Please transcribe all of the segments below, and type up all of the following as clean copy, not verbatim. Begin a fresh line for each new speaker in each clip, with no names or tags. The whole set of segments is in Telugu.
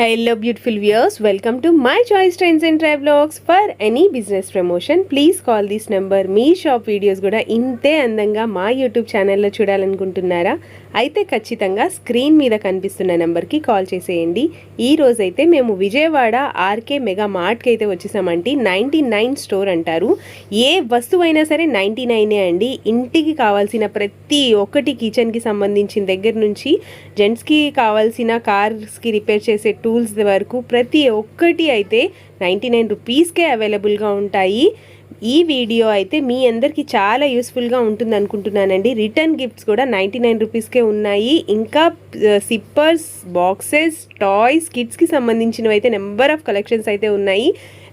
Hello beautiful viewers, welcome to my choice trends and travelogs. For any business promotion please call this number. Me shop videos కూడా ఇంతే అందంగా మా యూట్యూబ్ ఛానల్లో చూడాలనుకుంటున్నారా? అయితే ఖచ్చితంగా స్క్రీన్ మీద కనిపిస్తున్న నెంబర్కి కాల్ చేసేయండి. ఈ రోజైతే మేము విజయవాడ ఆర్కే మెగా మార్ట్కి అయితే వచ్చేసామండి. 99 స్టోర్ అంటారు. ఏ వస్తువైనా సరే 99 అండి. ఇంటికి కావాల్సిన ప్రతి ఒక్కటి, కిచెన్కి సంబంధించిన దగ్గర నుంచి జెంట్స్కి కావాల్సిన కార్స్కి రిపేర్ చేసే టూల్స్ వరకు ప్రతి ఒక్కటి అయితే 99 రూపీస్కే అవైలబుల్గా ఉంటాయి. ఈ వీడియో అయితే మీ అందరికీ చాలా యూస్ఫుల్గా ఉంటుంది అనుకుంటున్నానండి. రిటర్న్ గిఫ్ట్స్ కూడా 99 రూపీస్కే ఉన్నాయి. ఇంకా సిప్పర్స్, బాక్సెస్, టాయ్స్, కిడ్స్కి సంబంధించినవి అయితే నెంబర్ ఆఫ్ కలెక్షన్స్ అయితే ఉన్నాయి.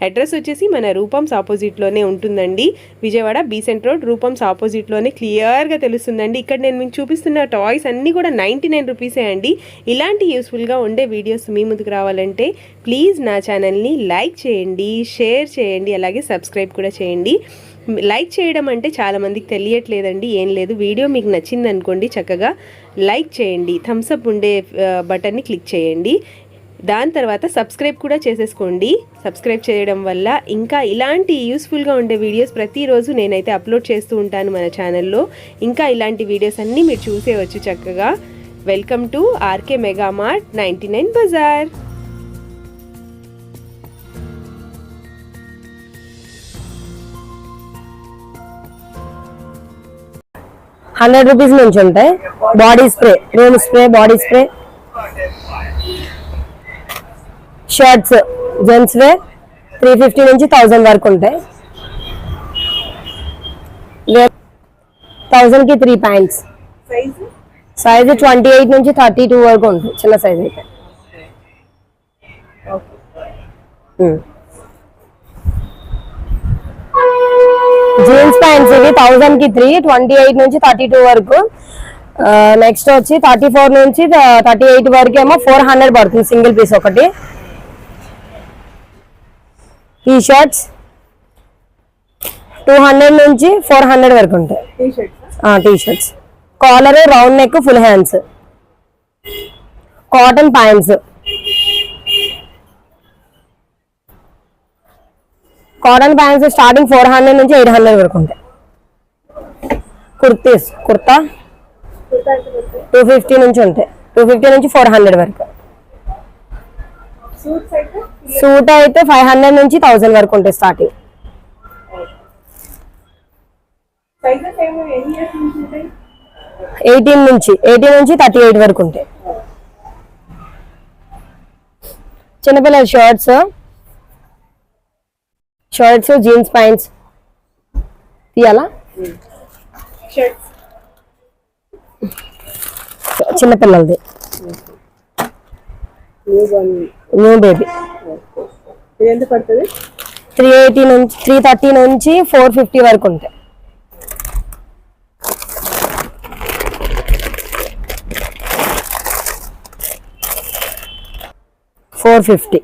అడ్రస్ వచ్చేసి మన రూపమ్స్ ఆపోజిట్లోనే ఉంటుందండి. విజయవాడ బీసెంట్ రోడ్ రూపమ్స్ ఆపోజిట్లోనే క్లియర్గా తెలుస్తుందండి. ఇక్కడ నేను మీకు చూపిస్తున్న టాయ్స్ అన్నీ కూడా 99 రూపీసే అండి. ఇలాంటి యూస్ఫుల్గా ఉండే వీడియోస్ మీ ముందుకు రావాలంటే ప్లీజ్ నా ఛానల్ని లైక్ చేయండి, షేర్ చేయండి, అలాగే సబ్స్క్రైబ్ కూడా చేయండి. లైక్ చేయడం అంటే చాలామందికి తెలియట్లేదండి. ఏం లేదు, వీడియో మీకు నచ్చింది అనుకోండి, చక్కగా లైక్ చేయండి, థమ్స్అప్ ఉండే బటన్ని క్లిక్ చేయండి. దాని తర్వాత సబ్స్క్రైబ్ కూడా చేసేసుకోండి. సబ్స్క్రైబ్ చేయడం వల్ల ఇంకా ఇలాంటి యూస్ఫుల్గా ఉండే వీడియోస్ ప్రతిరోజు నేనైతే అప్లోడ్ చేస్తూ ఉంటాను మన ఛానల్లో. ఇంకా ఇలాంటి వీడియోస్ అన్నీ మీరు చూసేవచ్చు చక్కగా. Welcome to R K mega mart 99 Bazaar.
₹100 నుంచి ఉంటాయి. Body spray, room spray, body spray, shirts gents wear 350 నుంచి 1000 వరకు ఉంటాయి. 1000 కి 3 ప్యాంట్స్. సైజ్ 28 నుంచి 32 వరకు ఉంటుంది, చిన్న సైజ్ అయితే. జీన్స్ ప్యాంట్స్ ఇవి 1000 కి 3, 28 నుంచి 32 వరకు. నెక్స్ట్ వచ్చి 34 నుంచి 38 వరకు ఏమో 400 పడుతుంది సింగిల్ పీస్ ఒకటి. టీ షర్ట్స్ 200 నుంచి 400 వరకు ఉంటాయి. T shirts collar, round neck, full hands. Cotton pants, starting 400 నుంచి 800 వరకు ఉంటాయి. కుర్తా 250 నుంచి ఉంటాయి, 250 నుంచి 400 వరకు. సూట్ అయితే 500 నుంచి 1000 వరకు ఉంటాయి స్టార్టింగ్. ఎయిటీన్ నుంచి 38 వరకు ఉంటాయి. చిన్నపిల్లల షర్ట్స్, జీన్స్ ప్యాంట్స్ తీయాలా? చిన్నపిల్లలది న్యూ బేబీ 380 నుంచి 330 నుంచి 450 వరకు ఉంటాయి. $450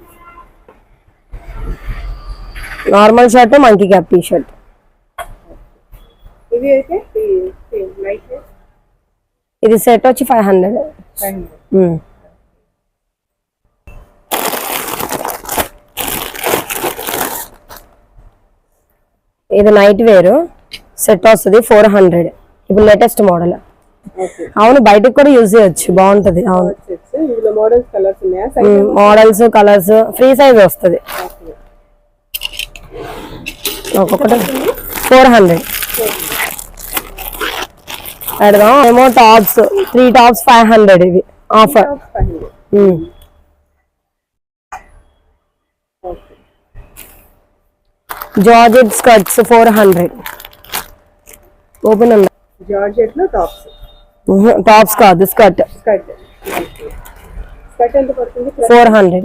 normal shirt, monkey cap T shirt. ఇది సెట్ వచ్చి 500. ఇది నైట్ వేర్ సెట్ వస్తుంది 400. ఇప్పుడు లేటెస్ట్ మోడల్. అవును, బయటకు కూడా యూజ్ చేయొచ్చు, బాగుంటది. అవును, మోడల్స్, కలర్స్, ఫ్రీ సైజ్ వస్తుంది. ఒక్కొక్కటి 400 పెడదాం. ఏమో టాప్స్ 3 టాప్స్ 500. ఇవి ఆఫర్. Georgette skirts 400. ఓపెన్ ఉంది.
జార్జెట్ లో
టాప్స్ కాదు, స్కర్ట్ 400.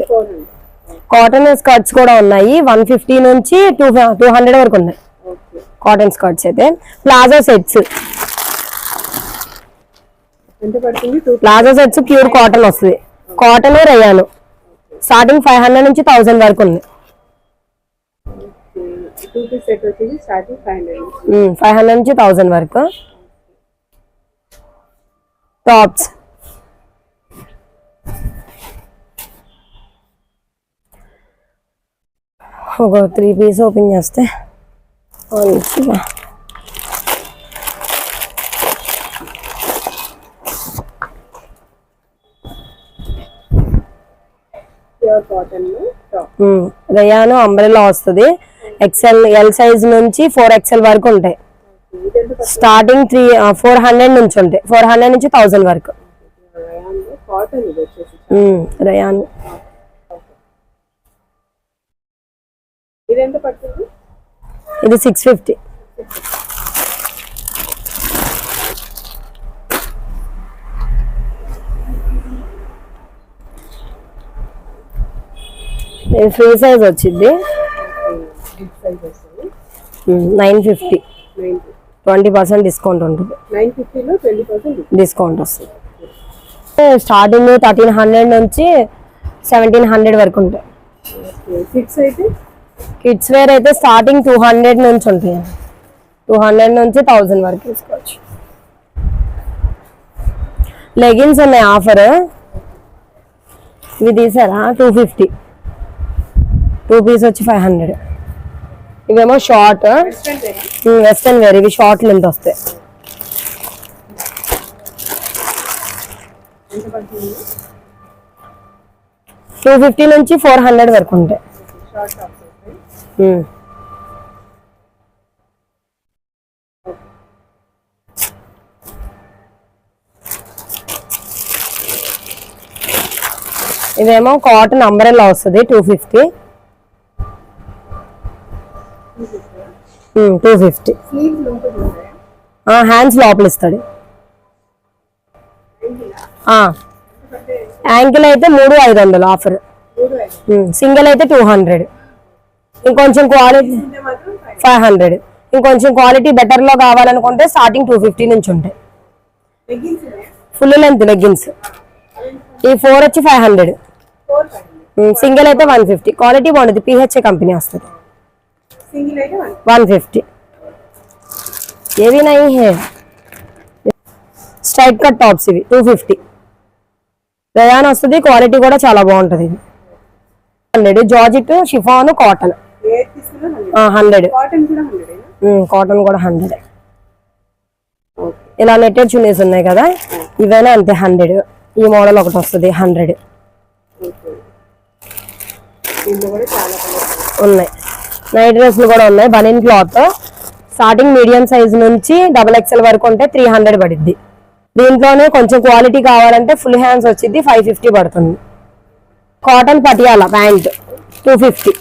కాటన్ స్కర్ట్స్ కూడా ఉన్నాయి. 150 నుంచి 200 వరకు ఉన్నాయి కాటన్ స్కర్ట్స్ అయితే. ప్లాజో సెట్స్ ప్యూర్ కాటన్ వస్తుంది. కాటన్, రేయాన్ స్టార్టింగ్ 500 నుంచి 1000 వరకు ఉంది. 500 నుంచి 1000 వరకు. టాప్స్ ఒక 3 పీస్ ఓపెన్ చేస్తే మంచిగా రయాను అంబ్రెల్లా వస్తుంది. ఎక్సెల్ ఎల్ సైజ్ నుంచి 4XL వరకు ఉంటాయి. స్టార్టింగ్ 400 నుంచి ఉంటాయి. 400 నుంచి 1000 వరకు. రయాన్ ఇది 650. ఇది ఫ్రీ సైజ్ వచ్చింది 950. 20% డిస్కౌంట్ ఉంటుంది.
950లో 20%
డిస్కౌంట్ వస్తుంది. స్టార్టింగ్ 1300 నుంచి 1700 వరకు ఉంటాయి. కిడ్స్ వేర్ అయితే స్టార్టింగ్ 200 నుంచి ఉంటాయి. 200 నుంచి 1000 వరకు తీసుకోవచ్చు. లెగిన్స్ ఉన్నాయి ఆఫర్. ఇవి తీసారా 250. 2 పీస్ వచ్చి 500. ఇవేమో షార్ట్ వెస్టర్న్ వేర్. ఇవి షార్ట్ లెంత్ వస్తాయి. 250 నుంచి 400 వరకు ఉంటాయి. ఇవేమో కాటన్ అంబ్రెల్లా వస్తుంది 250. 250. హ్యాండ్స్ లోపల ఇస్తాడు. యాంకిల్ అయితే 3500 ఆఫర్. సింగిల్ అయితే 200. ఇంకొంచెం క్వాలిటీ 500. ఇంకొంచెం క్వాలిటీ బెటర్ లో కావాలనుకుంటే స్టార్టింగ్ 250 నుంచి ఉంటాయి. Full length leggings. ఈ 4 వచ్చి 500. సింగిల్ అయితే 150. క్వాలిటీ బాగుంటుంది. PHA కంపెనీ వస్తుంది. 150. ఏవి నై హే స్ట్రైట్ కట్ టాప్స్ ఇవి 250. రయాన్ వస్తుంది. క్వాలిటీ కూడా చాలా బాగుంటుంది. 100. Georgette chiffon cotton 100. కాటన్ కూడా 100. ఇలా నెట్టెడ్ చున్నీస్ ఉన్నాయి కదా, ఇవైనా అంతే 100. ఈ మోడల్ ఒకటి వస్తుంది 100. ఉన్నాయి. నైట్ డ్రెస్లు కూడా ఉన్నాయి. బనీన్ క్లాత్ స్టార్టింగ్ మీడియం సైజ్ నుంచి XXL వరకు ఉంటే 300 పడుద్ది. దీంట్లోనే కొంచెం క్వాలిటీ కావాలంటే ఫుల్ హ్యాండ్స్ వచ్చింది 550 పడుతుంది. Cotton Patiala pant 250.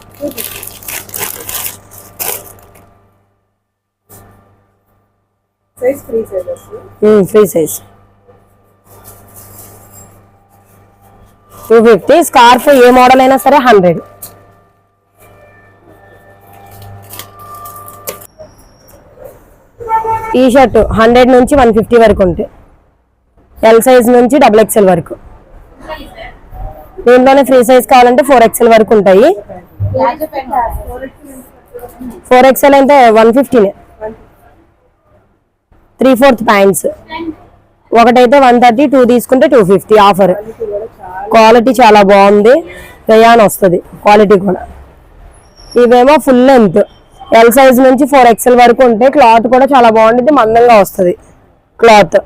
Free size 250. Scarf ఏ మోడల్ అయినా సరే 100. టీ షర్ట్ 100 నుంచి 150 వరకు ఉంటాయి. ఎల్ సైజ్ నుంచి XXL వరకు. దీంట్లోనే ఫ్రీ సైజ్ కావాలంటే 4XL వరకు ఉంటాయి. 4XL అంటే 150. 3/4 ప్యాంట్స్ ఒకటైతే 130. 2 తీసుకుంటే 250 ఆఫర్. క్వాలిటీ చాలా బాగుంది. రయాన్ వస్తుంది క్వాలిటీ కూడా. ఇవేమో ఫుల్ లెంత్ ఎల్ సైజ్ నుంచి 4XL వరకు ఉంటాయి. క్లాత్ కూడా చాలా బాగుంటుంది. మందంగా వస్తుంది cloth.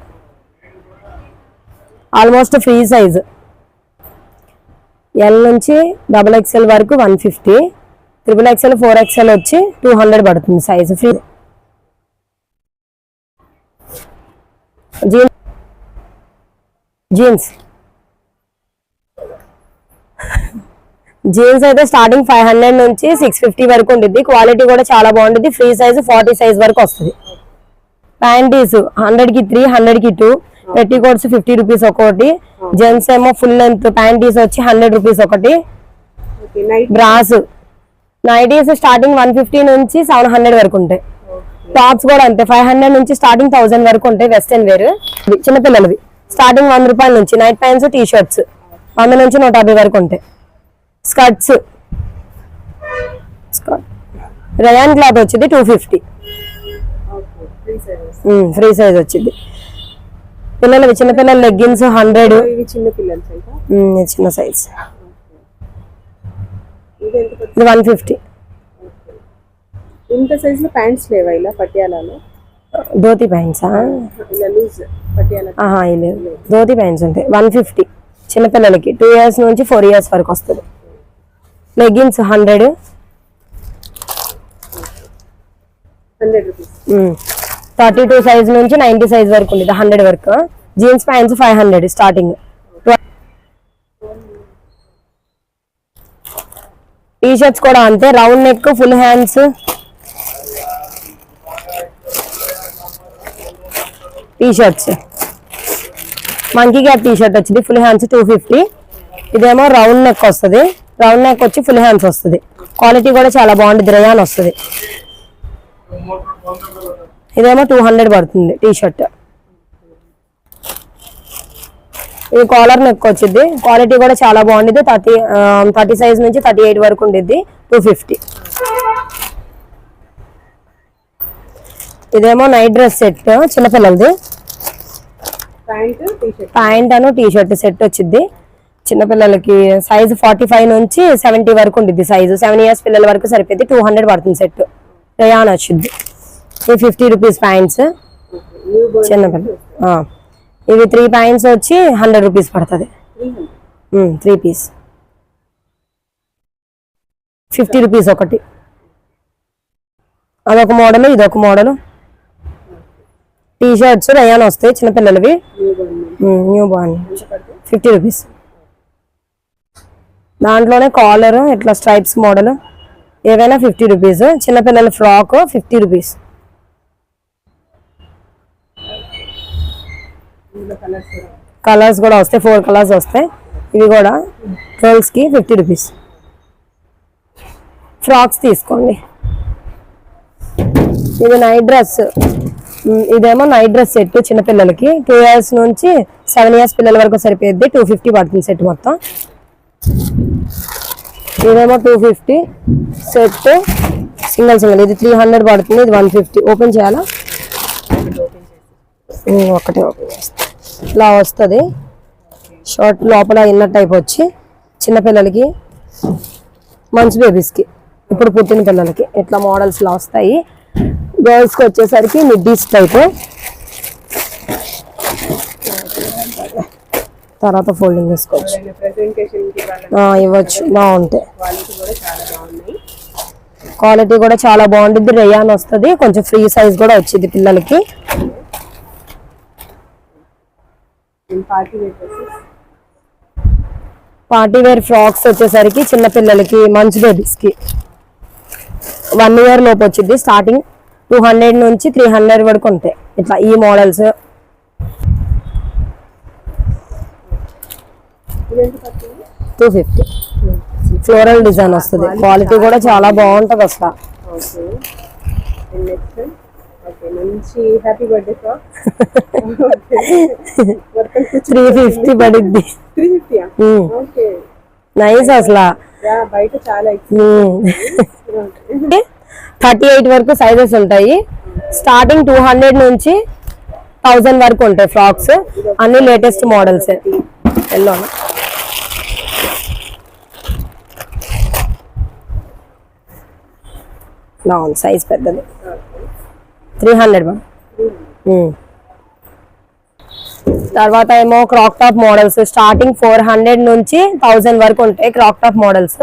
Almost free size. L నుంచి XXL వరకు 150. XXL 4XL వచ్చి 200 పడుతుంది సైజు. ఫ్రీ జీన్స్ అయితే స్టార్టింగ్ 500 నుంచి 650 వరకు ఉంటుంది. క్వాలిటీ కూడా చాలా బాగుంటుంది. ఫ్రీ సైజ్ 40 సైజ్ వరకు వస్తుంది. ప్యాంటీస్ 100కి 3, 100కి 2. పెట్టికోట్స్ 50 రూపీస్ ఒకటి. జెంట్స్ ఏమో ఫుల్ లెంత్ ప్యాంటీస్ వచ్చి 100 రూపీస్ ఒకటి. బ్రాస్ నైటీస్ స్టార్టింగ్ 150 నుంచి 700 వరకు ఉంటాయి. టాప్స్ కూడా అంతే 500 నుంచి స్టార్టింగ్ 1000 వరకు ఉంటాయి. వెస్టర్న్ వేర్ చిన్నపిల్లలవి స్టార్టింగ్ 100 రూపాయల నుంచి. నైట్ ప్యాంట్స్ టీ షర్ట్స్ 100 నుంచి 150 వరకు ఉంటాయి. స్కర్ట్స్ రయాన్ క్లాత్ వచ్చింది 250. ఫ్రీ సైజ్ వచ్చింది. పిల్లలవి చిన్నపిల్లల లెగ్గిన్స్ 100. చిన్న సైజ్ ఇది 150.
ఇంత సైజ్ లో ప్యాంట్స్ లేవా ఇలా పటియాలలో?
ధోతి ప్యాంట్సా?
ఇలా లూజ్ పటియాలా?
లేదు, ధోతి ప్యాంట్స్ ఉంటాయి 150 చిన్నపిల్లలకి 2 years నుంచి 4 years వరకు వస్తుంది. Leggings 100
rupees.
32 సైజ్ నుంచి 90 సైజ్ వరకు ఉంది, 100 వరకు. Jeans pants 500 starting. T shirts కూడా అంతే, round neck, full hands. T shirts monkey cap T shirt వచ్చింది, ఫుల్ హ్యాండ్స్ 250. ఇదేమో రౌండ్ నెక్ వస్తుంది, రౌండ్ నెక్ వచ్చి ఫుల్ హ్యాండ్స్ వస్తుంది. క్వాలిటీ కూడా చాలా బాగుంటుంది, రేయాన్ వస్తుంది. ఇదేమో 200 పడుతుంది టీ షర్ట్. ఇది కాలర్ నెక్ వచ్చింది, క్వాలిటీ కూడా చాలా బాగుంటుంది. 30 సైజ్ నుంచి 38 వరకు ఉండిద్ది, 250. ఇదేమో నైట్ డ్రెస్ సెట్ చిన్నపిల్లలది, ప్యాంట్ అను టీ షర్ట్ సెట్ వచ్చింది చిన్నపిల్లలకి. సైజ్ 45 నుంచి 70 వరకు ఉండిద్ది సైజు. 7 years పిల్లల వరకు సరిపోద్ది. 200 పడుతుంది సెట్. రేయాన్ వచ్చింది. ఇవి 50 రూపీస్ ప్యాంట్స్ చిన్నపిల్ల. ఇవి 3 ప్యాంట్స్ వచ్చి 100 రూపీస్ పడుతుంది. 3 పీస్ 50 రూపీస్ ఒకటి. అదొక మోడల్, ఇదొక మోడల్. టీ షర్ట్స్ రేయాన్ వస్తాయి చిన్నపిల్లలవి, న్యూ బార్న్ 50 రూపీస్. దాంట్లోనే కాలర్ ఇట్లా స్ట్రైప్స్ మోడల్ ఏవైనా 50 రూపీస్. చిన్నపిల్లల ఫ్రాక్ 50 రూపీస్. కలర్స్ కూడా వస్తాయి, 4 కలర్స్ వస్తాయి. ఇవి కూడా గర్ల్స్ కి 50 రూపీస్. ఫ్రాక్స్ తీసుకోండి. ఇది నైట్ డ్రెస్, ఇదేమో నైట్ డ్రెస్ సెట్ చిన్నపిల్లలకి. 2 years నుంచి 7 years పిల్లల వరకు సరిపోద్ది. 250 పడుతుంది సెట్ మొత్తం. ఇదేమో 250 సెట్ సింగిల్. ఇది 300 పడుతుంది, ఇది 150. ఓపెన్ చేయాలా? ఒకటే ఓపెన్ చేస్తా. ఇలా వస్తుంది షర్ట్, లోపల ఇన్నర్ టైప్ వచ్చి చిన్నపిల్లలకి, మంచి బేబీస్కి, ఇప్పుడు పుట్టిన పిల్లలకి ఇట్లా మోడల్స్ లా వస్తాయి. గర్ల్స్కి వచ్చేసరికి మిడ్డీస్ టైప్, తర్వాత ఫోల్డింగ్ చేసుకోవచ్చు, ఇవ్వచ్చు. బాగుంటాయి, క్వాలిటీ కూడా చాలా బాగుంటుంది. రేయాన్ వస్తుంది, కొంచెం ఫ్రీ సైజ్ కూడా వచ్చింది పిల్లలకి. పార్టీ వేర్ ఫ్రాక్స్ వచ్చేసరికి చిన్నపిల్లలకి, మంచి బేబీస్కి 1 year లోపు వచ్చింది. స్టార్టింగ్ 200 నుంచి 300 వరకు ఉంటాయి. ఇట్లా ఈ మోడల్స్ 250. ఫ్లోరల్ డిజైన్ వస్తుంది, క్వాలిటీ కూడా చాలా బాగుంటుంది అసలు. 350 పడిద్ది. నైస్ అసలు. 38 వరకు సైజెస్ ఉంటాయి. స్టార్టింగ్ 200 నుంచి 1000 వరకు ఉంటాయి ఫ్రాక్స్. అన్ని లేటెస్ట్ మోడల్స్. ఎల్లో సైజ్ పెద్దది, 300. తర్వాత ఏమో క్రాక్ టాప్ మోడల్స్. స్టార్టింగ్ 400 నుంచి 1000 వరకు ఉంటాయి crack top models.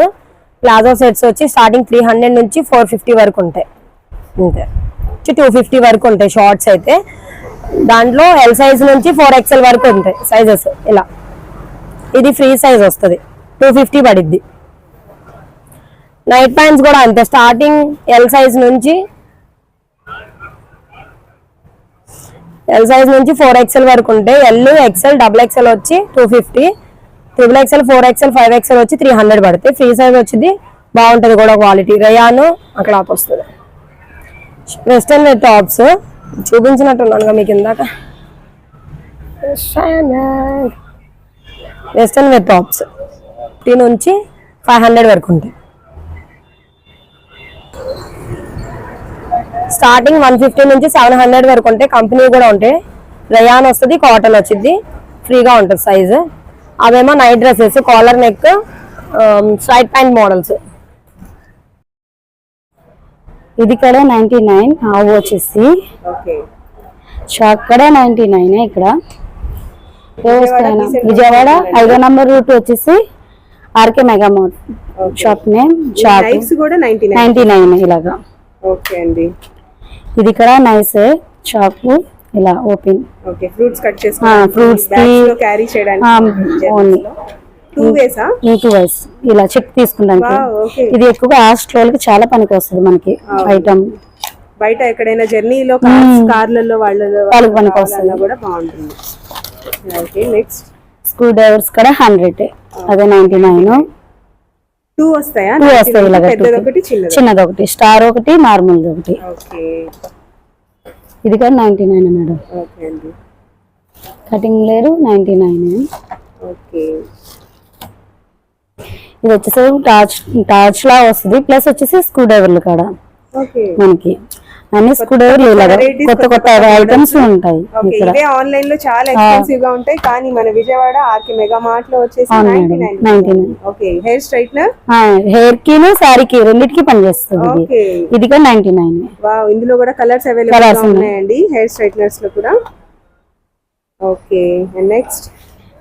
Palazzo sets వచ్చి స్టార్టింగ్ 300 నుంచి 450 వరకు ఉంటాయి. అంతే, 250 వరకు ఉంటాయి షార్ట్స్ అయితే. దాంట్లో ఎల్ సైజ్ నుంచి 4XL వరకు ఉంటాయి సైజెస్. ఇలా ఇది ఫ్రీ సైజ్ వస్తుంది, 250 పడిద్ది. నైట్ ప్యాంట్స్ కూడా అంతే. స్టార్టింగ్ ఎల్ సైజ్ నుంచి 4XL వరకు ఉంటాయి. ఎల్, XL, XXL వచ్చి 250, XXL, 4XL, 5XL వచ్చి 300 పడుతుంది. ఫ్రీ సైజ్ వచ్చింది, బాగుంటుంది కూడా క్వాలిటీ. రేయాన్ అక్కడ వస్తుంది. వెస్టర్న్ వేర్ టాప్స్ చూపించినట్టున్నానుగా మీకు ఇందాక. వెస్టర్న్ వేర్ టాప్స్ 50 నుంచి 500 వరకు ఉంటాయి. స్టార్టింగ్ 150 నుంచి 700 వరకు ఉంటాయి. కంపెనీ కూడా ఉంటాయి. రేయాన్ వస్తుంది, కాటన్ వచ్చింది, ఫ్రీగా ఉంటుంది సైజు. అవేమో night dresses, collar neck, straight pant models.
ఇది కూడా 99. ఆవు వచ్చేసి
ఓకే
షాక్ కూడా 99 ఇక్కడ. విజయవాడ 5వ నంబర్ రూట్ వచ్చేసి R K mega mart shop name. Shop
knives కూడా 99.
99 ఇలాగా.
ఓకే అండి.
ఇది కూడా నైస్ షాప్ ఇలా ఓపెన్.
ఓకే ఫ్రూట్స్ కట్ చేసుకోవడానికి
ఫ్రూట్స్
బ్యాగ్స్ లో క్యారీ చేయడానికి
ఓన్లీ
2 వేసా
2 వైస్ ఇలా చెక్ తీసుకుంటానికి.
ఓకే
ఇది ఎక్కువగా హాస్టల్ కి చాలా పనికి వస్తుంది మనకి ఐటమ్.
బయట ఎక్కడైనా జర్నీలో కార్లలో వాళ్ళలో
వాళ్ళకి పనికి వస్తుంది
కూడా బాగుంటుంది. ఓకే నెక్స్ట్
స్క్రూ డ్రైవర్స్ కూడా 100 అదే 99.
2 వస్తాయా?
2 వస్తాయి ఇలాగ.
పెద్దది ఒకటి చిన్నది.
చిన్నది ఒకటి, స్టార్ ఒకటి, నార్మల్ ఒకటి.
ఓకే
ఇది కూడా 99 మేడం.
ఓకే అండి.
కటింగ్ లేరు 99.
ఓకే
ఇది వచ్చేసి టార్చ్ లా వస్తుంది. ప్లస్ వచ్చేసి స్క్రూ డ్రైవర్లు కాడ
ఓకే
మనకి అన్ని స్క్రూ డ్రైవర్లు ఇలాగా కొత్త కొత్త ఐటమ్స్ ఉంటాయి
ఓకే.
ఇక్కడ.
ఇవే ఆన్లైన్ లో చాలా ఎక్స్పెన్సివ్ గా ఉంటాయి కానీ మన విజయవాడ ఆర్కే మెగా మార్ట్ లో వచ్చేసి
అవును madam 99.
Okay hair straightener
hair కి సారీకి రెండింటికి పనిచేస్తుంది ఇది.
ఓకే
ఇది కూడా 99.
వావ్ ఇందులో కూడా కలర్స్ అవైలబుల్ గా ఉన్నాయండి హెయిర్ స్ట్రైట్నర్స్ లో కూడా. ఓకే అండ్ నెక్స్ట్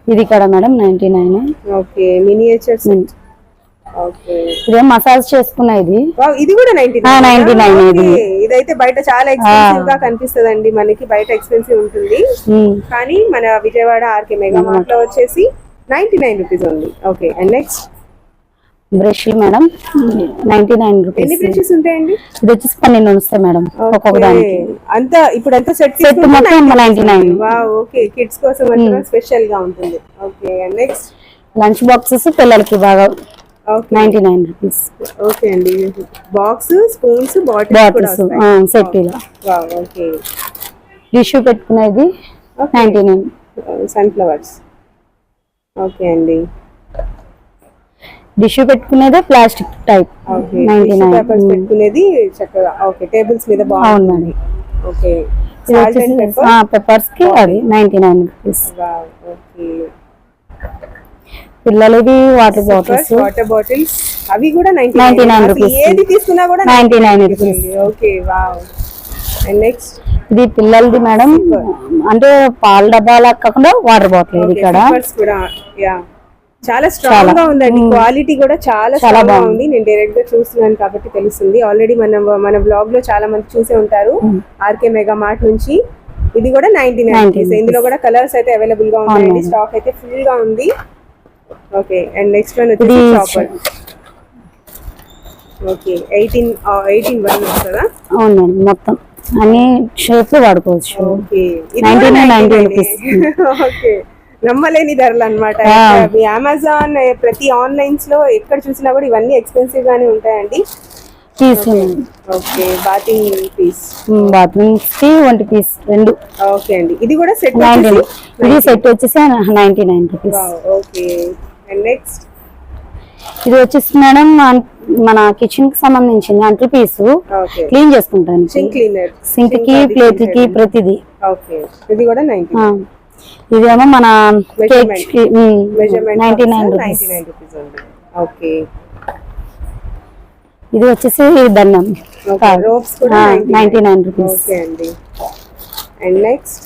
ఇది కూడా మేడం 99.
Okay miniatures. ఓకే
ఇదే మసాజ్ చేసుకున్న ఇది.
వావ్ ఇది కూడా 99.
99 ఇది.
ఓకే, ఇదైతే బయట చాలా ఎక్స్పెన్సివ్ గా కనిపిస్తదండి మనకి. బయట ఎక్స్పెన్సివ్ ఉంటుంది కానీ మన విజయవాడ ఆర్కే మెగా మార్ట్ లో వచ్చేసి 99 రూపీస్ ఉంది. Okay and next
brush madam 99
ఎన్ని
రూపీస్.
బ్రషెస్ ఉంటాయండి?
ఇది వచ్చేసి 12 వస్తాయి మేడం ఒక్కొక్క దానికి.
అంత ఇప్పుడు ఎంత సెట్
సెట్ మొత్తం 99.
వావ్ ఓకే కిడ్స్ కోసం అంటే స్పెషల్ గా ఉంటుంది. Okay and next
lunch boxes పిల్లలకి బాగా
ఓకే
99 రూపీస్.
ఓకే అండి. బాక్స్ స్పూన్స్ బాటిల్స్ కూడా
బాటిల్స్
వస్తాయి.
సెట్ ఇలా.
వావ్ ఓకే
టిష్యూ పెట్టుకునేది 99.
సన్ఫ్లవర్స్. ఓకే అండి.
టిష్యూ పెట్టుకునేది ప్లాస్టిక్ టైప్
ఓకే
99.
పేపర్స్ పెట్టుకునేది చక్కగా ఓకే టేబుల్స్ మీద
అవును
బాగుంది.
మేడం.
ఓకే
ఇది వచ్చేసి పెప్పర్స్ కి అది 99 రూపీస్.
వావ్ ఓకే
పిల్లలది వాటర్ బాటిల్స్
వాటర్ బాటిల్స్ అవి కూడా
99 రూపీస్.
ఏది తీసుకున్నా కూడా
99 rupees.
Okay wow and next
ఇది పిల్లలది మేడం. అంటే పాల డబ్బాలా కాకుండా వాటర్ బాటిల్ ఇది ఇక్కడ.
కూడా యా చాలా స్ట్రాంగ్ గా ఉందండి. క్వాలిటీ కూడా చాలా స్ట్రాంగ్ గా ఉంది. నేను డైరెక్ట్ గా చూస్తున్నాను కాబట్టి తెలుస్తుంది. ఆల్రెడీ మన బ్లాగ్ లో చాలా మంది చూసే ఉంటారు ఆర్కే మెగా మార్ట్ నుంచి. ఇది కూడా 99 రూపీస్. ఇందులో కూడా కలర్స్ అయితే అవైలబుల్ గా ఉన్నాయండి. స్టాక్ అయితే ఫుల్ గా ఉంది. ఓకే అండ్ నెక్స్ట్ వన్ వచ్చేసి చాపర్. ఓకే 18 వన్ వస్తుందా?
అవును మేడం మొత్తం అన్ని షేప్స్ వాడుకోవచ్చు.
Okay
99 rupees.
ఓకే నమ్మలేని ధరలు అనమాట. అమెజాన్ ప్రతి ఆన్లైన్స్ లో ఎక్కడ చూసినా కూడా ఇవన్నీ ఎక్స్పెన్సివ్ గానే ఉంటాయండి.
Piece
okay bathing piece.
Bathrooms కి 1 పీస్ 2.
ఓకే అండి. ఇది కూడా సెట్
99. ఇది సెట్ వచ్చేసి 99 రూపీస్.
ఓకే అండ్ నెక్స్ట్
ఇది వచ్చేసి మేడం మన కిచెన్ కి సంబంధించింది అంట్లు పీసు
ఓకే
క్లీన్ చేసుకుంటాను.
Sink cleaner.
సింక్ కి ప్లేట్ కి ప్రతిదీ.
ఓకే ఇది కూడా 90.
ఇదేమో మన కేక్ కి
మెజర్మెంట్
99 రూపీస్.
99 రూపీస్ ఉంది. ఓకే
ఇది వచ్చేసి దండం
రోప్స్ కూడా
99 రూపీస్.
ఓకే అండి అండ్ నెక్స్ట్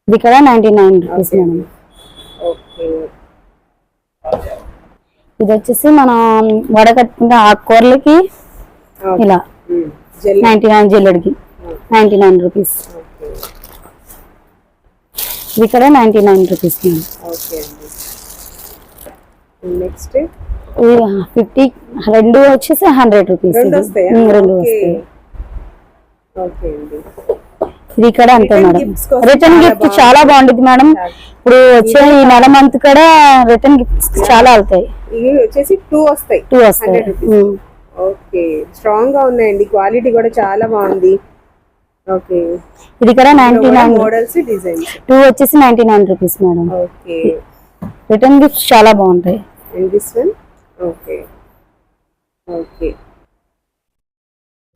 ఇది కూడా 99 రూపీస్ మేడం.
ఓకే
ఇది వచ్చేసి మనం వడకట్టుకుంటే ఆకుకూరలకి ఇలా 99 జల్లెడికి 99 రూపీస్. ఇది కూడా 99 రూపీస్ మేడం.
ఓకే అండి నెక్స్ట్
ఇది 50 రెండు వచ్చేసి 100 రూపీస్.
రెండు వస్తాయా?
రెండు
ఓకే.
వస్తాయి.
ఓకే అండి
ఇది ఇక్కడ అంతే
Return
మేడం.
gifts కోసం
రిటర్న్
చాలా
గిఫ్ట్ చాలా బాగుంటుంది మేడం. ఇప్పుడు వచ్చే ఈ నెల మంత్ కూడా రిటర్న్ గిఫ్ట్స్ చాలా వెళ్తాయి.
ఇవి వచ్చేసి 2 వస్తాయి.
2 వస్తాయి.
100 రూపీస్. ఓకే స్ట్రాంగ్ గా ఉన్నాయండి. క్వాలిటీ కూడా చాలా బాగుంది. ఓకే
ఇది ఇక్కడ 99
మోడల్స్ డిజైన్స్.
2 వచ్చేసి 99 rupees madam.
Okay
return gifts చాలా బాగుంటాయి.
And this one okay okay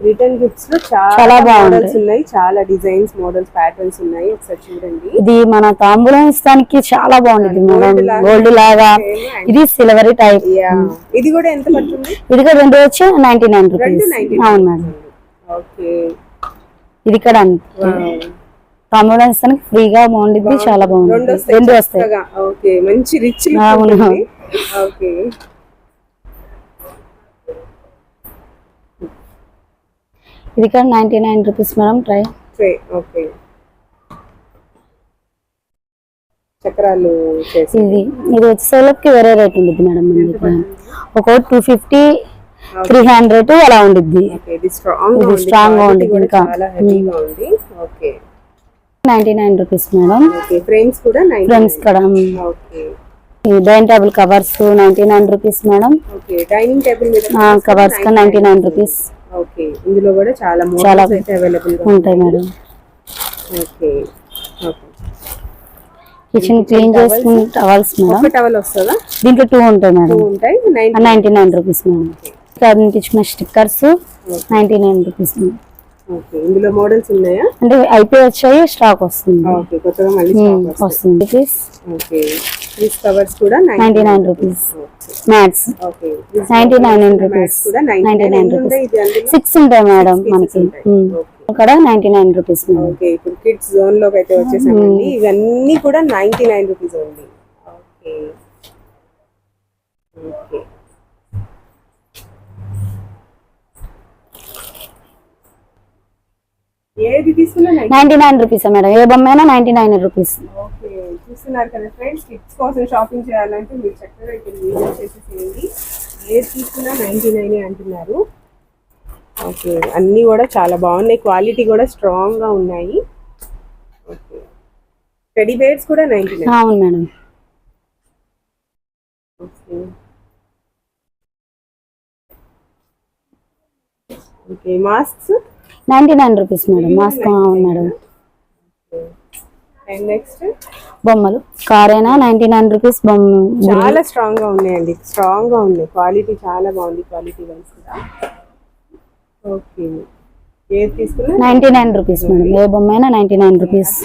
return gifts లో
చాలా
చాలా
బాగుంటాయి.
మోడల్స్ ఉన్నాయి, చాలా డిజైన్స్, మోడల్స్, ప్యాటర్న్స్ ఉన్నాయి. ఒకసారి చూడండి.
ఇది మన తాంబూలం ఇస్తానికి చాలా బాగుంటుంది మేడం.
Gold లాగా,
గోల్డ్ లాగా.
same
ఇది సిల్వరీ టైప్.
ఇది కూడా ఎంత పడుతుంది?
ఇది కూడా రెండు వచ్చి 99 రూపీస్.
299.
అవును మేడం.
ఓకే.
ఇది కూడా అంతే. తాంబూలం ఇస్తానికి ఫ్రీగా బాగుంటుంది, చాలా బాగుంటుంది. రెండు వస్తాయి.
చక్కగా. ఓకే, మంచి రిచ్
అవును.
ఓకే.
ఇది కూడా 99 రూపీస్ మేడం. ట్రై.
ఓకే. చక్రాలు చేసి
ఇది వచ్చేసరికి వేరే రేట్ ఉంటుంది మేడం. మన దగ్గర ఒక్కొక్కటి 250, 300 అలా ఉండిద్ది.
ఓకే. ఇది స్ట్రాంగ్
ఇది స్ట్రాంగ్ గా ఉండిద్ది. ఇంకా
చాలా హెవీగా ఉంది. Okay.
99 rupees madam.
Okay. Frames కూడా 99.
ఫ్రెండ్స్ కూడా.
ఓకే.
ఈ dining table covers 99 rupees madam.
Okay. Dining table మీద
కవర్స్ 99 రూపీస్.
ఓకే. ఇందులో కూడా చాలా
చాలా
మోడల్స్ అయితే అవైలబుల్ గా
ఉంటాయి madam.
Okay. Okay.
Kitchen clean చేసుకునే టవల్స్ మేడం.
ఒక టవల్ వస్తుందా?
దీంట్లో 2 ఉంటాయి మేడం.
ఉంటాయి.
99 రూపీస్ మేడం. అంటించుకున్న స్టిక్కర్స్ 99 రూపీస్ మేడం.
ఓకే. ఇందులో మోడల్స్ ఉన్నాయా?
అంటే అయిపోయి వచ్చాయి, స్టాక్ వస్తుంది.
ఓకే. కొత్తగా మళ్ళీ stock
వస్తుంది.
ఓకే. ఈ కవర్స్ కూడా
99 రూపీస్. Mats
okay.
99 రూపీస్.
కూడా
99
రూపీస్.
రూపీస్.
ఇది అందులో
6 ఉంటాయి మేడం మనకి.
ఓకే.
ఇక్కడ 99 రూపీస్ మేడం.
ఓకే. ఇప్పుడు కిడ్స్ జోన్ లోకి అయితే వచ్చేసామండి. ఇవన్నీ కూడా 99 రూపీస్ ఉంది. ఓకే. ఓకే. ఏది తీసుకున్నా
99 రూపీస్ మేడం. ఏ బొమ్మ అయినా 99 రూపీస్.
ఓకే. చూస్తున్నారు కదా ఫ్రెండ్స్, కిడ్స్ కోసం షాపింగ్ చేయాలంటే మీరు చక్కగా ఇక్కడ విజిట్ చేసేసేయండి. ఏది తీసుకున్నా 99 అంటున్నారు. ఓకే. అన్నీ కూడా చాలా బాగున్నాయి, క్వాలిటీ కూడా స్ట్రాంగ్ గా ఉన్నాయి. ఓకే. టెడీ బేర్స్ కూడా 99.
అవును madam.
Okay. Okay. Masks
99 rupees madam. Mask. అవును మేడం.
అండ్ నెక్స్ట్
బొమ్మలు కార్ అయినా 99 రూపీస్. బొమ్మ
చాలా స్ట్రాంగ్ గా ఉన్నాయండి, స్ట్రాంగ్ గా ఉన్నాయి. క్వాలిటీ చాలా బాగుంది, క్వాలిటీ వైస్ కూడా. ఓకే. ఏది తీసుకున్నా
99 రూపీస్ మేడం. ఏ బొమ్మ అయినా 99 రూపీస్.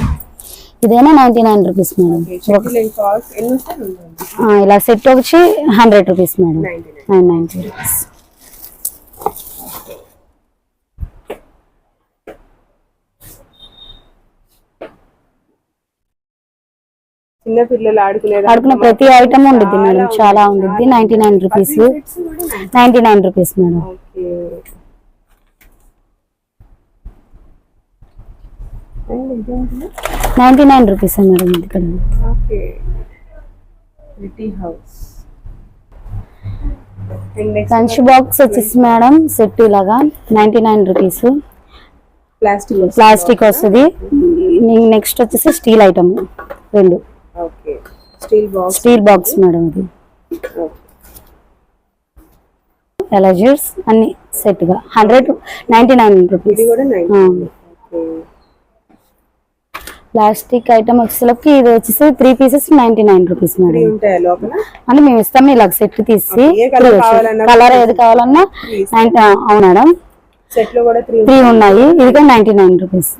ఇదైనా 99 రూపీస్ మేడం.
కాస్ట్ ఎన్ని వస్తాయి?
ఇలా సెట్ వచ్చి 100 రూపీస్ మేడం. 990 రూపీస్.
చిన్న పిల్లలు
ఆడుకునే ప్రతి ఐటమ్ ఉండిద్ది మేడం. చాలా ఉండిద్ది. 99 rupees. 99 rupees madam.
Okay.
99 rupees madam. ఇక్కడ
okay. Pretty house.
Lunch box వచ్చేసి మేడం సెట్ ఇలాగా 99 రూపీస్. ప్లాస్టిక్ వస్తుంది. నెక్స్ట్ వచ్చేసి steel item 2.
Okay. Steel box
madam. ఇది ఎలర్జీస్ అన్ని సెట్ గా 199 రూపీస్.
ఇది కూడా 99. ఓకే.
ప్లాస్టిక్ ఐటమ్ వచ్చేసరికి ఇది వచ్చేసి 3 pieces 99 రూపీస్ మేడం.
ఉంటాయా లోపల?
అంటే మేము ఇస్తాం ఇలా సెట్ తీసి.
ఏ కలర్ కావాలన్నా
కలర్ ఏది కావాలన్నా. అవును మేడం.
సెట్ లో కూడా
3 ఉన్నాయి. ఇది కూడా 99 రూపీస్.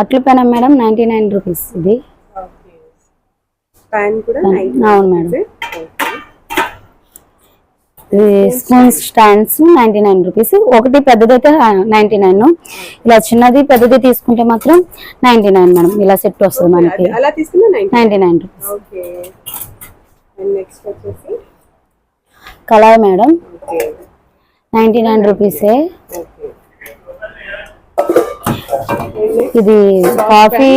అట్ల పెనం మేడం 99 రూపీస్. ఇది
ప్యాన్ కూడా 99.
అవును మేడం. Spoon stands 99 rupees. ఒకటి పెద్దదైతే 99. ఇలా చిన్నది పెద్దది తీసుకుంటే మాత్రం 99 మేడం. ఇలా సెట్ వస్తుంది మనకి.
అలా తీసుకున్నా
99 రూపీస్.
ఓకే. అండ్ నెక్స్ట్ వచ్చేసి
కళాయి మేడం.
ఓకే.
99 రూపీసే.
ఓకే.
ఇది కాఫీ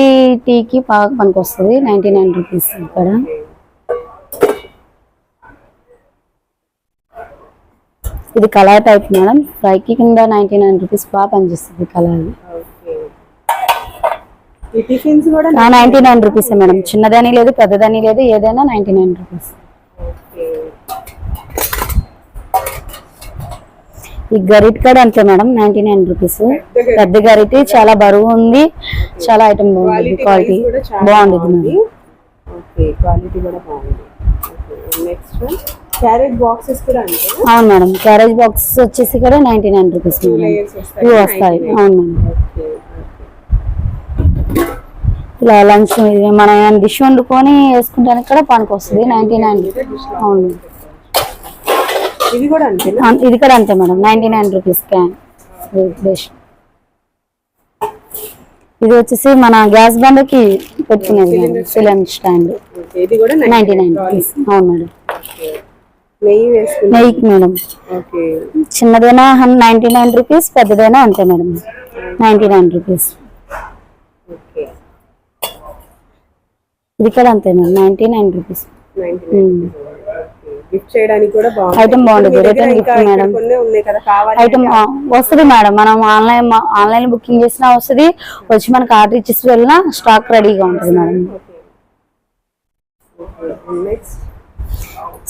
టీకి బాగా పనికి వస్తుంది. 99 రూపీస్. ఇక్కడ ఇది కళాయి టైప్ మేడం. ఫ్రైకి కింద 99 రూపీస్ బాగా పనిచేస్తుంది కళాయి.
ఓకే. ఈ టిఫిన్స్ కూడా
99 రూపీస్ మేడం. చిన్నదని లేదు, పెద్దదని లేదు, ఏదైనా 99 రూపీస్.
ఓకే.
ఈ గరిట కూడా అంతే మేడం 99 రూపీస్. పెద్ద గరిటి చాలా బరువు ఉంది. చాలా ఐటమ్ బాగుంది. క్వాలిటీ బాగుంది మేడం.
ఓకే. క్వాలిటీ కూడా బాగుంది. ఓకే. నెక్స్ట్ క్యారెట్ బాక్సెస్ కూడా అంతే
అవును మేడం, క్యారేజ్ బాక్స్ వచ్చేసి కూడా 99 రూపీస్ మేడం.
లేయర్స్ వస్తాయి
ఇవి వస్తాయి. అవును మేడం.
ఓకే
ఇలా లంచ్ మనం డిష్ వండుకొని వేసుకుంటానికి కూడా పనికి వస్తుంది. 99. అవును,
ఇది కూడా అంతేనా
ఇది కూడా అంతే మేడం, 99 రూపీస్ క్యాన్ డిష్. ఇది వచ్చేసి మన గ్యాస్ బండకి పెట్టుకునేది మేడం, సిలిండర్ స్టాండ్.
ఓకే ఇది కూడా
99 రూపీస్. అవును మేడం.
నెయ్యి వేసుకున్నా
నెయ్యి మేడం,
ఓకే
చిన్నదైనా 99 రూపీస్, పెద్దదైనా అంతే మేడం 99 రూపీస్.
ఓకే
ఇది కూడా అంతే మేడం 99 రూపీస్.
99 గిఫ్ట్ చేయడానికి కూడా బాగుంది.
ఐటమ్ బాగుంటుంది, రిటర్న్ గిఫ్ట్ మేడం.
కొన్ని ఉన్నాయి కదా కావాలి
ఐటమ్ వస్తుంది మేడం, మనం ఆన్లైన్ బుకింగ్ చేసినా వస్తుంది, వచ్చి మనకి ఆర్డర్ ఇచ్చేసి వెళ్ళినా స్టాక్ రెడీగా ఉంటుంది మేడం.
నెక్స్ట్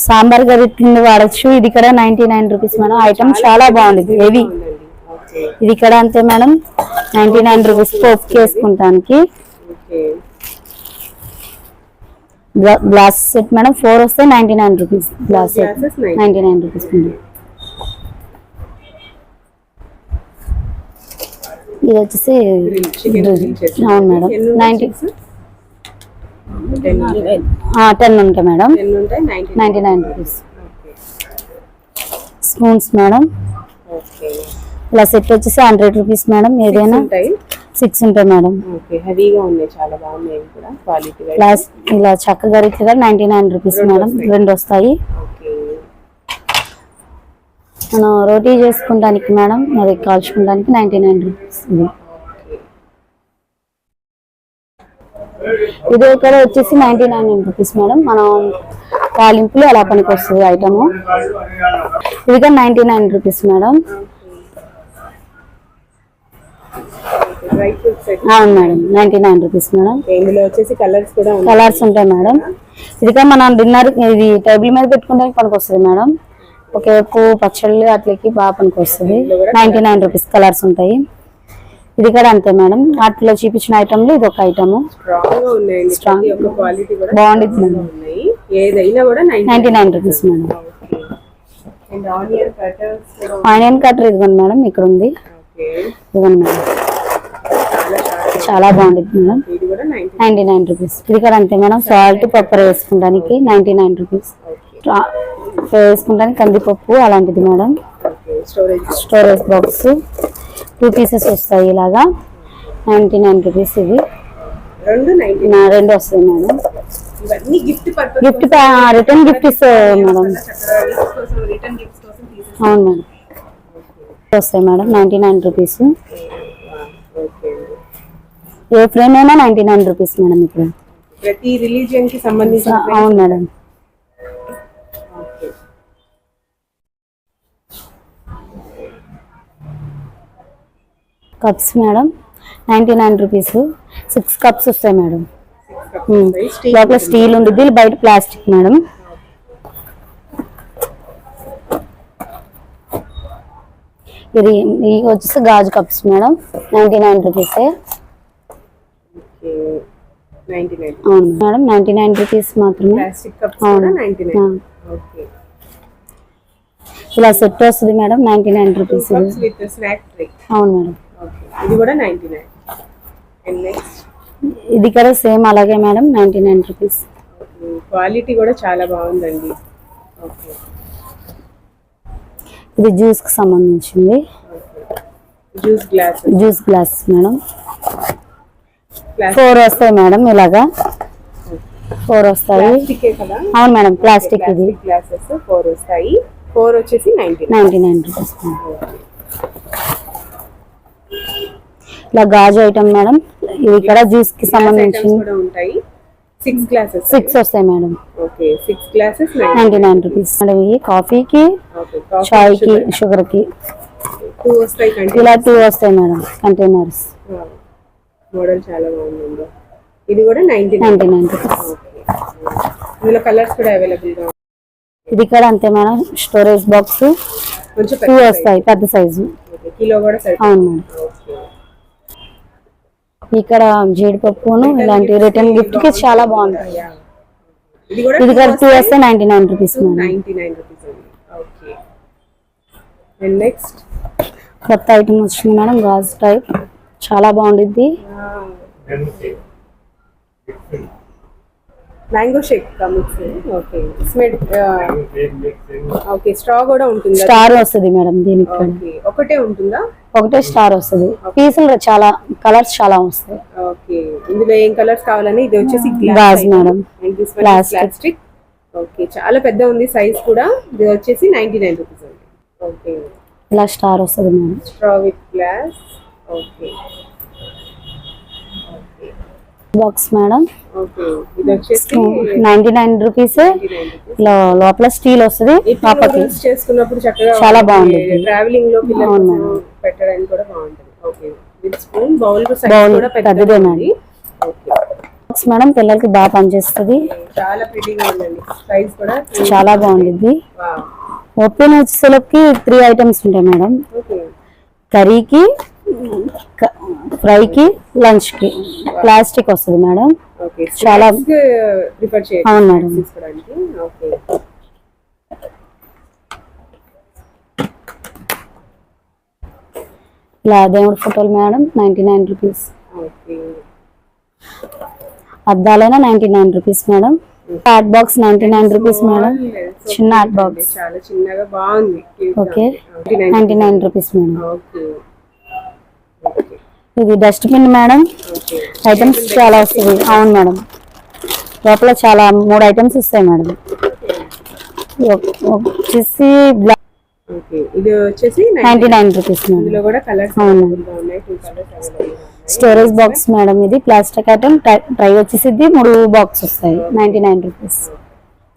సాంబార్ గరిటె వాడచ్చు. ఇది కూడా 99 రూపీస్ మేడం. ఐటమ్ చాలా బాగుంది, హెవీ.
ఓకే
ఇది కూడా అంతే మేడం 99 రూపీస్ పోపు చేసుకుంటానికి.
ఓకే
గ్లాస్ సెట్ మేడం 4 వస్తే 99 rupees. Glass set
Glasses
99 rupees madam. ఇది వచ్చేసి
చికెన్ గ్రిల్ చేసి
అవును మేడం 90 10 ఉంటాయి మేడం
10 ఉంటాయి
99 rupees.
Okay
spoons madam
okay
ఇలా సెట్ వచ్చేసి 100 రూపీస్ మేడం. ఏదైనా
ఉంటాయి
6 ఉంటాయి మేడం.
ఓకే హెవీగా ఉన్నాయి, చాలా బాగున్నాయి ఇవి కూడా క్వాలిటీ
గ్లాస్ ఇలా చక్క గరిటెగా 99 రూపీస్ మేడం. 2 వస్తాయి.
ఓకే
మనం రోటీ చేసుకుంటానికి మేడం, అది కాల్చుకుంటానికి 99 రూపీస్. ఇది కూడా వచ్చేసి 99 రూపీస్ మేడం. మనం తాలింపులు అలా పనికి వస్తుంది ఐటమ్. ఇది కూడా 99 రూపీస్ మేడం.
డ్రై ఫ్రూట్స్
అవును మేడం 99 రూపీస్ మేడం.
ఇందులో వచ్చేసి కలర్స్ కూడా ఉన్నాయి.
కలర్స్ ఉంటాయి మేడం. ఇది కూడా మనం డిన్నర్ ఇది టేబుల్ మీద పెట్టుకోవడానికి పనికి వస్తుంది మేడం. ఒక ఎక్కువ పచ్చళ్ళు అట్లకి బాగా పనికి వస్తుంది. 99 రూపీస్ కలర్స్ ఉంటాయి. ఇది కూడా అంతే మేడం. వాటిలో చూపించిన ఐటమ్లు ఇది ఒక ఐటమ్.
స్ట్రాంగ్ గా ఉన్నాయండి, ప్రతి ఒక్క క్వాలిటీ కూడా
బాగుంటుంది మేడం.
ఉన్నాయి. ఏదైనా కూడా
99 rupees madam.
And onion cutters కూడా
ఆనియన్ కటర్ ఇదిగోండి మేడం, ఇక్కడ ఉంది.
ఓకే
ఇదిగోండి మేడం, చాలా బాగుంటుంది మేడం.
ఇది కూడా
99 రూపీస్. ఇది కూడా అంతే మేడం. సాల్ట్ పెప్పర్ వేసుకుంటానికి 99 రూపీస్. వేసుకుంటానికి కందిపప్పు అలాంటిది madam.
Okay storage
storage box 2 pieces వస్తాయి ఇలాగా 99 రూపీస్. ఇది
రెండు 99
2 వస్తాయి మేడం.
ఇవన్నీ gift purpose
gift return gift ఇస్తాయి మేడం.
కోసం రిటర్న్ గిఫ్ట్స్ కోసం తీసేసి
అవును మేడం, వస్తాయి మేడం 99 రూపీస్.
ఓకే
ఏ ఫ్రేమ్ అయినా 99 రూపీస్ మేడం. ఇక్కడ
ప్రతి రిలీజియన్ కి సంబంధించిన
అవును madam.
Okay
cups madam 99 rupees. 6 cups వస్తాయి మేడం. లోపల స్టీల్ ఉంటుంది, బయట ప్లాస్టిక్ మేడం. ఇది వచ్చేసి గాజు కప్స్ మేడం 99 రూపీస్.
ఓకే 99
అవును మేడం 99 రూపీస్ మాత్రమే.
ప్లాస్టిక్ కప్స్ కూడా 99 ఓకే
ఇలా సెట్ వస్తుంది madam 99 rupees.
Cups with snack tray
అవును మేడం.
ఓకే ఇది కూడా 99 అండ్ నెక్స్ట్
ఇది కూడా సేమ్ అలాగే మేడం 99 రూపీస్.
క్వాలిటీ కూడా చాలా బాగుందండి. ఓకే
ఇది జ్యూస్ కి సంబంధించింది.
Juice glass
juice glass madam 4 వస్తాయి మేడం. ఇలాగా 4 వస్తాయి.
ప్లాస్టిక్ కదా.
అవును మేడం, ప్లాస్టిక్. ఇది
గ్లాసెస్ 4 వస్తాయి. 4 వచ్చేసి
99 రూపీస్. ఇలా గాజు ఐటమ్ మేడం. ఇది ఇక్కడ జ్యూస్ కి సంబంధించింది
కూడా ఉంటాయి. 6 గ్లాసెస్
6 వస్తాయి madam.
Okay 6 glasses
99 rupees madam. ఇవి కాఫీకి,
ఓకే
చాయ్ కి, షుగర్ కి
2 వస్తాయి.
ఇలా 2 వస్తాయి మేడం కంటైనర్స్.
మోడల్ చాలా బాగుంది. ఇది కూడా
99 రూపీస్.
ఓకే ఇందులో కలర్స్ కూడా అవైలబుల్ గా
ఇది కూడా అంతే మేడం. స్టోరేజ్ బాక్స్
కొంచెం
2 వస్తాయి, పెద్ద సైజు.
కిలో కూడా
అవును మేడం.
ఓకే
ఇక్కడ జీడిపప్పును ఇలాంటి రిటర్న్ గిఫ్ట్ కి చాలా బాగుంటాయి.
ఇది కూడా
ఇది కూడా 2 వస్తే 99 రూపీస్ మేడం.
99 రూపీస్ అండి. ఓకే. అండ్ నెక్స్ట్
కొత్త ఐటమ్ వచ్చింది మేడం, గాజు టైప్, చాలా బాగుండిద్ది.
Mango shake mix. Okay. Smell okay. Straw కూడా ఉంటుందా?
స్టార్ వస్తుంది మేడం దీనికి.
ఓకే. ఒకటే ఉంటుందా?
ఒకటే స్టార్ వస్తుంది. పీసులు చాలా కలర్స్ చాలా వస్తాయి.
ఓకే. ఇందులో ఏం కలర్స్ కావాలని ఇది వచ్చేసి
గాజు మేడం,
ప్లాస్టిక్. ఓకే. చాలా పెద్ద ఉంది సైజ్ కూడా. ఇది వచ్చేసి 99 రూపీస్ అండి. ఓకే.
ఇలా స్టార్ వస్తుంది madam.
Straw with glass. Okay.
Box madam.
Okay. ఇది వచ్చేసి
99 రూపీస్. లోపల స్టీల్ వస్తుంది.
నూడిల్స్ చేసుకున్నప్పుడు చక్కగా
చాలా బాగుంది.
ట్రావెలింగ్ లో పిల్లలు పెట్టడానికి కూడా బాగుంటుంది. ఓకే. With spoon. బౌల్ కూడా
పెద్దదే మేడం.
ఓకే.
బాక్స్ మేడం పిల్లలకి బాగా పనిచేస్తుంది.
చాలా ప్రిటీగా ఉందండి. సైజ్ కూడా
చాలా బాగుంది.
వావ్.
ఓపెన్ వచ్చేసరికి 3 ఐటమ్స్ ఉంటాయి మేడం.
ఓకే.
కర్రీకి, ఫ్రైకి, లంచ్ కి. ప్లాస్టిక్ వస్తుంది మేడం.
ఓకే.
చాలా
ప్రిఫర్ చేయండి.
అవును మేడం.
తీసుకోవడానికి. ఓకే.
ఇలా దేవుడి ఫోటోలు మేడం 99 రూపీస్.
ఓకే.
అద్దాలైనా 99 rupees madam. Hot box 99 rupees madam. చిన్న హాట్ బాక్స్
చాలా చిన్నగా బాగుంది.
Okay 99 rupees madam.
ఓకే.
ఇది డస్ట్బిన్ మేడం.
ఓకే.
ఐటమ్స్ చాలా వస్తుంది. అవును మేడం. లోపల చాలా 3 ఐటమ్స్ వస్తాయి మేడం. వచ్చేసి
ఓకే. ఇది వచ్చేసి
99 రూపీస్ మేడం.
ఇందులో కూడా కలర్స్
అవును.
ఉన్నాయి. 2 కలర్స్ అవైలబుల్ ఉన్నాయి.
Storage box madam. ఇది ప్లాస్టిక్ ఐటమ్. ట్రై వచ్చేసి 3 బాక్స్ వస్తాయి 99 రూపీస్.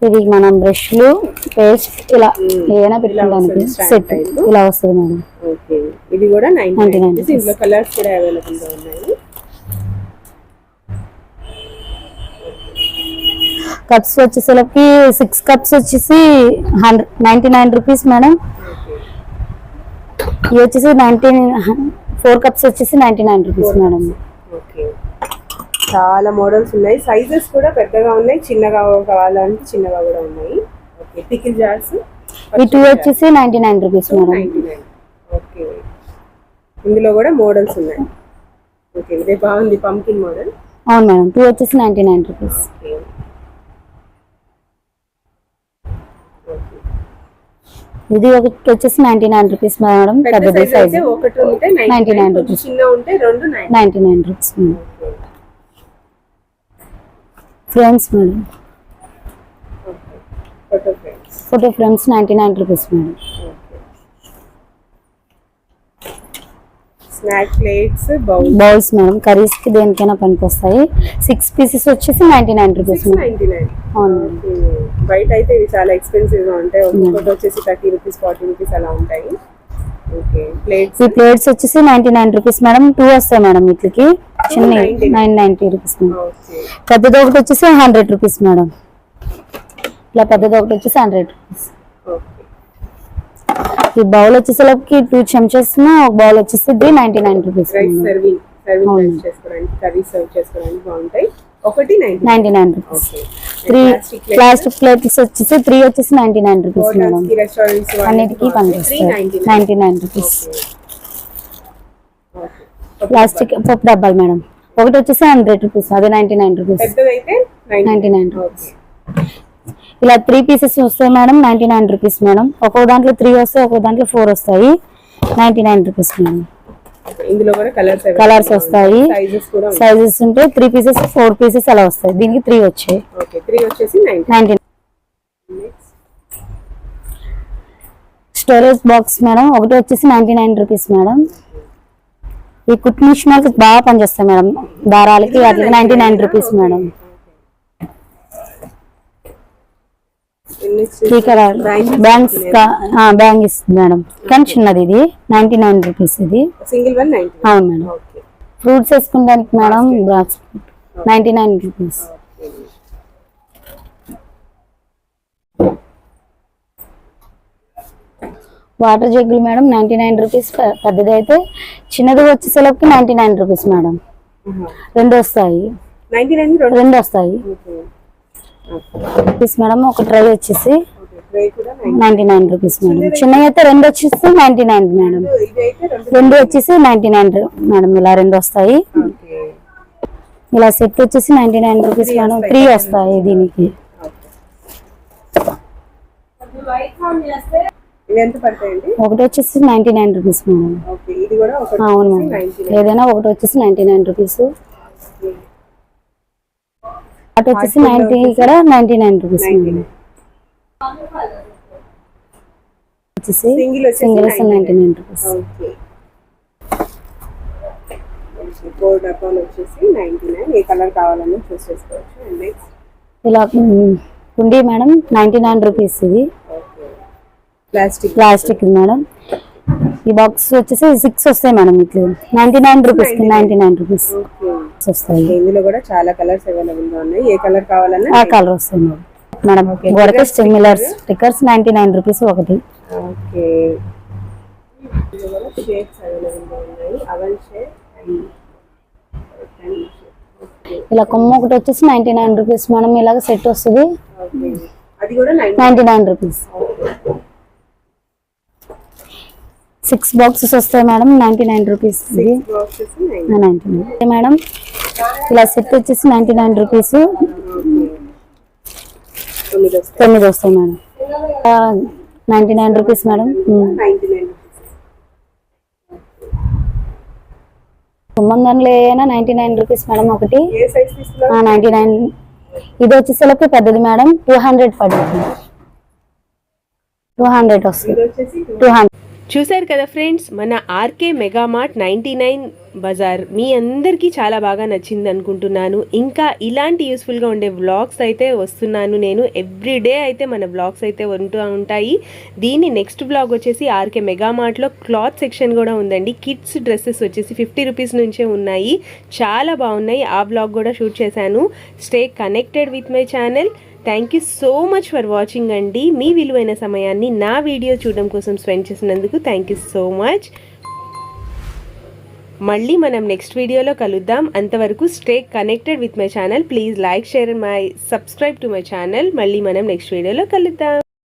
ఇది మనం బ్రష్లు, పేస్ట్ ఇలా ఏదైనా పెట్టుకోవడానికి సెట్ ఇలా వస్తుంది మేడం.
ఓకే. ఇది కూడా 99
రూపీస్.
ఇందులో కలర్స్ కూడా అవైలబుల్ గా ఉన్నాయి.
కప్స్ వచ్చేసరికి 6 కప్స్ వచ్చేసి 99 రూపీస్ మేడం. ఇవి వచ్చేసి 4 కప్స్ వచ్చేసి 99 రూపీస్ మేడం.
ఓకే. చాలా మోడల్స్ ఉన్నాయి. సైజెస్ కూడా పెద్దగా ఉన్నాయి, చిన్నగా కావాలంటే చిన్నగా కూడా ఉన్నాయి. ఓకే. పికిల్ జార్స్
ఈ 2 వచ్చేసి 99 రూపీస్ మేడం.
99. ఓకే. ఇందులో కూడా మోడల్స్ ఉన్నాయి. ఓకే. ఇదే బాగుంది, పంకిన్ మోడల్.
అవును మేడం. 2 వచ్చేసి 99 రూపీస్.
ఓకే.
ఇది ఒకటి వచ్చేసి 99 రూపీస్ మేడం.
పెద్ద
పెద్దది
సైజ్
సైజ్
అయితే ఒకటి ఉంటే
99
కొంచెం
రూపీస్.
చిన్న ఉంటే 2 99.
99 rupees madam. Frames madam.
Photo frames.
Photo frames 99 rupees madam.
Snack plates,
bowls madam. Curries కి దేనికైనా పనికొస్తాయి. 6 పీసెస్ వచ్చేసి 99 రూపీస్ మేడం.
99.
అవును మేడం.
బయట అయితే ఇవి చాలా ఎక్స్పెన్సివ్ గా ఉంటాయి. ఒక్కొక్కటి వచ్చేసి 30 రూపీస్, 40 రూపీస్ అలా ఉంటాయి. ఓకే. ప్లేట్స్.
ఈ ప్లేట్స్ వచ్చేసి 99 రూపీస్ మేడం. 2 వస్తాయి మేడం వీటికి. చిన్న 990 రూపీస్ మేడం.
ఓకే.
పెద్దది ఒకటి వచ్చేసి 100 రూపీస్ మేడం. ఇలా పెద్దది ఒకటి వచ్చేసి 100 రూపీస్.
ఓకే.
ఈ బౌల్ వచ్చేసరికి 2 చెంచాస్ ఒక బౌల్ వచ్చేసి 99 రూపీస్
రైస్ సర్వింగ్ చేసుకోవడానికి, కర్రీ సర్వ్ చేసుకోవడానికి బాగుంటాయి. ఒకటి
99 రూపీస్.
ఓకే.
3 ప్లాస్టిక్ ప్లేట్స్ వచ్చేసి 3 వచ్చేసి 99 రూపీస్ మేడం.
రెస్టారెంట్స్
అన్నిటికీ పనిచేస్తాయి. 99 రూపీస్.
ఓకే.
ప్లాస్టిక్ పప్పు డబ్బాలు మేడం. ఒకటి వచ్చేసి 100 రూపీస్. అది 99 రూపీస్.
పెద్దదైతే
99 రూపీస్.
ఓకే.
ఇలా 3 పీసెస్ వస్తాయి మేడం. 99 rupees madam. ఒక్కో దాంట్లో 3 వస్తాయి, ఒక్కో దాంట్లో 4 వస్తాయి. 99 రూపీస్ మేడం.
ఇందులో కూడా
కలర్స్ వస్తాయి.
సైజెస్ కూడా ఉన్నాయి.
సైజెస్ ఉంటే 3 పీసెస్, 4 పీసెస్ అలా వస్తాయి. దీనికి 3 వచ్చాయి.
ఓకే. 3 వచ్చేసి
99. Storage box madam. ఒకటి వచ్చేసి 99 రూపీస్ మేడం. ఈ కుట్ మిషన్ వాళ్ళకి బాగా పనిచేస్తాయి మేడం. దారాలకి వాటికి 99 రూపీస్ మేడం. Bangs madam. కానీ చిన్నది ఇది 99 రూపీస్. ఇది
సింగిల్ వన్ 90.
అవును మేడం.
ఓకే.
ఫ్రూట్స్ వేసుకోవడానికి మేడం 99 రూపీస్. వాటర్ జగ్గులు మేడం 99 రూపీస్. పెద్దది అయితే. చిన్నది వచ్చేసరికి 99 రూపీస్ మేడం. 2 వస్తాయి.
99
2 వస్తాయి.
ఓకే.
Rupees madam. ఒక ట్రై వచ్చేసి
ట్రే కూడా
99 రూపీస్ మేడం. చిన్నవి అయితే రెండు వచ్చేసి 99 మేడం.
ఇది అయితే
రెండు వచ్చేసి 99 మేడం. ఇలా రెండు వస్తాయి.
ఓకే.
ఇలా సెట్ వచ్చేసి 99 రూపీస్ మేడం. 3 వస్తాయి దీనికి.
ఇవి ఎంత పడతాయండి?
ఒకటి వచ్చేసి 99 రూపీస్ మేడం.
ఓకే. ఇది కూడా ఒకటి
అవును
వచ్చేసి
మేడం.
99.
ఏదైనా ఒకటి వచ్చేసి 99 రూపీస్. అటు వచ్చేసి 90 ఇక్కడ 99 రూపీస్ మేడం. వచ్చేసి
సింగిల్ వచ్చేసి
సింగిల్ 99 రూపీస్.
ఓకే. ఫోర్ డబ్బాలు వచ్చేసి 99. ఏ కలర్ కావాలన్నా చూస్ చేసుకోవచ్చు. అండ్ నెక్స్ట్
ఇలా కుండీ మేడం 99 రూపీస్. ఇది
ఓకే. Plastic
plastic madam. ఈ బాక్స్ వచ్చేసి 6 వస్తాయి మేడం. ఇట్లా 99 రూపీస్ కి 99 రూపీస్
ఓకే.
వస్తాయి.
ఇందులో కూడా చాలా కలర్స్ అవైలబుల్ గా ఉన్నాయి. ఏ కలర్ కావాలన్నా
ఆ కలర్ వస్తాయి మేడం. మేడం గోడకి స్టిమ్యులర్స్ స్టిక్కర్స్ 99 రూపీస్ ఒకటి.
ఓకే. ఇందులో కూడా షేప్స్ అవైలబుల్ గా ఉన్నాయి. అవల్ షేప్ అండ్
ఇలా కొమ్మ ఒకటి వచ్చేసి 99 రూపీస్ మేడం. ఇలాగ సెట్ వస్తుంది
ఓకే. అది కూడా
99 రూపీస్. 6 బాక్సెస్ వస్తాయి మేడం 99 రూపీస్. ఇది
బాక్సెస్
99 మేడం. ఇలా సెట్ వచ్చేసి 99 రూపీస్. 9 వస్తాయి మేడం. 99 rupees madam.
99
కుమ్మం దాంట్లో ఏదైనా 99 రూపీస్ మేడం ఒకటి.
ఏ సైజ్ తీసుకున్నా
99. ఇది వచ్చేసరికి పెద్దది మేడం. 200 పడుతుంది. 200 వస్తుంది.
ఇది వచ్చేసి
200.
చూశారు కదా ఫ్రెండ్స్, మన ఆర్కే మెగామార్ట్ 99 బజార్ మీ అందరికీ చాలా బాగా నచ్చింది అనుకుంటున్నాను. ఇంకా ఇలాంటి యూస్ఫుల్గా ఉండే వ్లాగ్స్ అయితే వస్తున్నాను నేను. ఎవ్రీడే అయితే మన వ్లాగ్స్ అయితే ఉంటూ ఉంటాయి. దీని నెక్స్ట్ వ్లాగ్ వచ్చేసి ఆర్కే మెగామార్ట్లో క్లాత్ సెక్షన్ కూడా ఉందండి. కిడ్స్ డ్రెస్సెస్ వచ్చేసి 50 రూపీస్ నుంచే ఉన్నాయి. చాలా బాగున్నాయి. ఆ వ్లాగ్ కూడా షూట్ చేశాను. Stay connected with my channel. Thank you so much for watching అండి. మీ విలువైన సమయాన్ని నా వీడియో చూడడం కోసం స్పెండ్ చేసినందుకు థ్యాంక్ యూ సో మచ్. మళ్ళీ మనం నెక్స్ట్ వీడియోలో కలుద్దాం. అంతవరకు stay connected with my channel. Please like, share and my subscribe to my channel. మళ్ళీ మనం నెక్స్ట్ వీడియోలో కలుద్దాం.